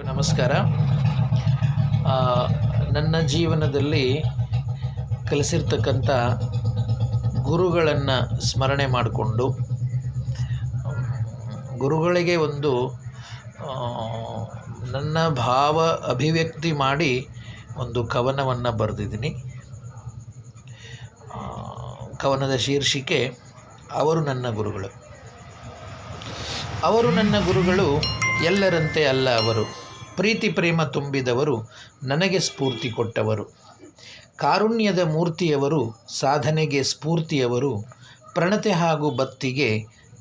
ನಮಸ್ಕಾರ. ನನ್ನ ಜೀವನದಲ್ಲಿ ಕಲಿಸಿರ್ತಕ್ಕಂಥ ಗುರುಗಳನ್ನು ಸ್ಮರಣೆ ಮಾಡಿಕೊಂಡು ಗುರುಗಳಿಗೆ ಒಂದು ನನ್ನ ಭಾವ ಅಭಿವ್ಯಕ್ತಿ ಮಾಡಿ ಒಂದು ಕವನವನ್ನು ಬರೆದಿದ್ದೀನಿ. ಕವನದ ಶೀರ್ಷಿಕೆ ಅವರು ನನ್ನ ಗುರುಗಳು. ಅವರು ನನ್ನ ಗುರುಗಳು, ಎಲ್ಲರಂತೆ ಅಲ್ಲ ಅವರು. ಪ್ರೀತಿ ಪ್ರೇಮ ತುಂಬಿದವರು, ನನಗೆ ಸ್ಫೂರ್ತಿ ಕೊಟ್ಟವರು. ಕಾರುಣ್ಯದ ಮೂರ್ತಿಯವರು, ಸಾಧನೆಗೆ ಸ್ಫೂರ್ತಿಯವರು. ಪ್ರಣತೆ ಹಾಗೂ ಭಕ್ತಿಗೆ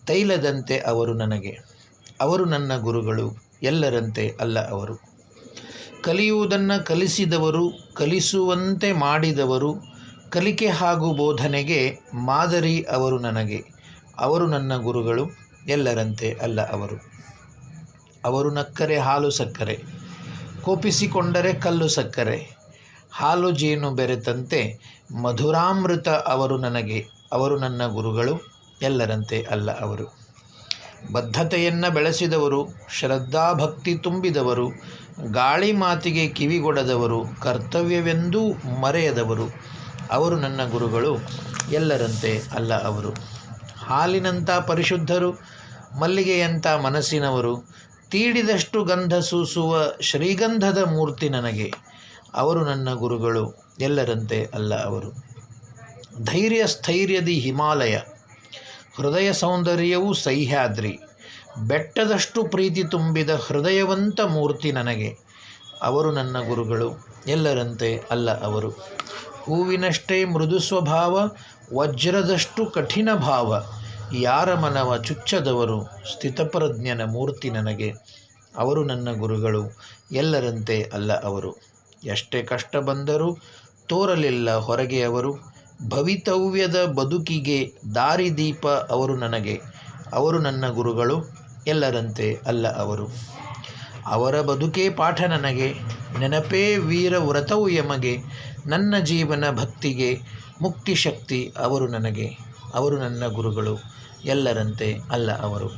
ತೈಲದಂತೆ ಅವರು ನನಗೆ. ಅವರು ನನ್ನ ಗುರುಗಳು, ಎಲ್ಲರಂತೆ ಅಲ್ಲ ಅವರು. ಕಲಿಯುವುದನ್ನು ಕಲಿಸಿದವರು, ಕಲಿಸುವಂತೆ ಮಾಡಿದವರು. ಕಲಿಕೆ ಹಾಗೂ ಬೋಧನೆಗೆ ಮಾದರಿ ಅವರು ನನಗೆ. ಅವರು ನನ್ನ ಗುರುಗಳು, ಎಲ್ಲರಂತೆ ಅಲ್ಲ ಅವರು. ಅವರು ನಕ್ಕರೆ ಹಾಲು ಸಕ್ಕರೆ, ಕೋಪಿಸಿಕೊಂಡರೆ ಕಲ್ಲು ಸಕ್ಕರೆ. ಹಾಲು ಜೇನು ಬೆರೆತಂತೆ ಮಧುರಾಮೃತ ಅವರು ನನಗೆ. ಅವರು ನನ್ನ ಗುರುಗಳು, ಎಲ್ಲರಂತೆ ಅಲ್ಲ ಅವರು. ಬದ್ಧತೆಯನ್ನು ಬೆಳೆಸಿದವರು, ಶ್ರದ್ಧಾಭಕ್ತಿ ತುಂಬಿದವರು. ಗಾಳಿ ಮಾತಿಗೆ ಕಿವಿಗೊಡದವರು, ಕರ್ತವ್ಯವೆಂದೂ ಮರೆಯದವರು. ಅವರು ನನ್ನ ಗುರುಗಳು, ಎಲ್ಲರಂತೆ ಅಲ್ಲ ಅವರು. ಹಾಲಿನಂಥ ಪರಿಶುದ್ಧರು, ಮಲ್ಲಿಗೆಯಂಥ ಮನಸ್ಸಿನವರು. ತೀಡಿದಷ್ಟು ಗಂಧ ಸೂಸುವ ಶ್ರೀಗಂಧದ ಮೂರ್ತಿ ನನಗೆ. ಅವರು ನನ್ನ ಗುರುಗಳು, ಎಲ್ಲರಂತೆ ಅಲ್ಲ ಅವರು. ಧೈರ್ಯ ಸ್ಥೈರ್ಯದಿ ಹಿಮಾಲಯ, ಹೃದಯ ಸೌಂದರ್ಯವೂ ಸಹ್ಯಾದ್ರಿ. ಬೆಟ್ಟದಷ್ಟು ಪ್ರೀತಿ ತುಂಬಿದ ಹೃದಯವಂತ ಮೂರ್ತಿ ನನಗೆ. ಅವರು ನನ್ನ ಗುರುಗಳು, ಎಲ್ಲರಂತೆ ಅಲ್ಲ ಅವರು. ಹೂವಿನಷ್ಟೇ ಮೃದು ಸ್ವಭಾವ, ವಜ್ರದಷ್ಟು ಕಠಿಣ ಭಾವ. ಯಾರ ಮನವ ಚುಚ್ಚದವರು, ಸ್ಥಿತಪ್ರಜ್ಞನ ಮೂರ್ತಿ ನನಗೆ. ಅವರು ನನ್ನ ಗುರುಗಳು, ಎಲ್ಲರಂತೆ ಅಲ್ಲ ಅವರು. ಎಷ್ಟೇ ಕಷ್ಟ ಬಂದರೂ ತೋರಲಿಲ್ಲ ಹೊರಗೆ ಅವರು. ಭವಿತವ್ಯದ ಬದುಕಿಗೆ ದಾರಿದೀಪ ಅವರು ನನಗೆ. ಅವರು ನನ್ನ ಗುರುಗಳು, ಎಲ್ಲರಂತೆ ಅಲ್ಲ ಅವರು. ಅವರ ಬದುಕೇ ಪಾಠ ನನಗೆ, ನೆನಪೇ ವೀರ ವ್ರತವು ಯಮಗೆ. ನನ್ನ ಜೀವನ ಭಕ್ತಿಗೆ ಮುಕ್ತಿ ಶಕ್ತಿ ಅವರು ನನಗೆ. ಅವರು ನನ್ನ ಗುರುಗಳು, ಎಲ್ಲರಂತೆ ಅಲ್ಲ ಅವರು.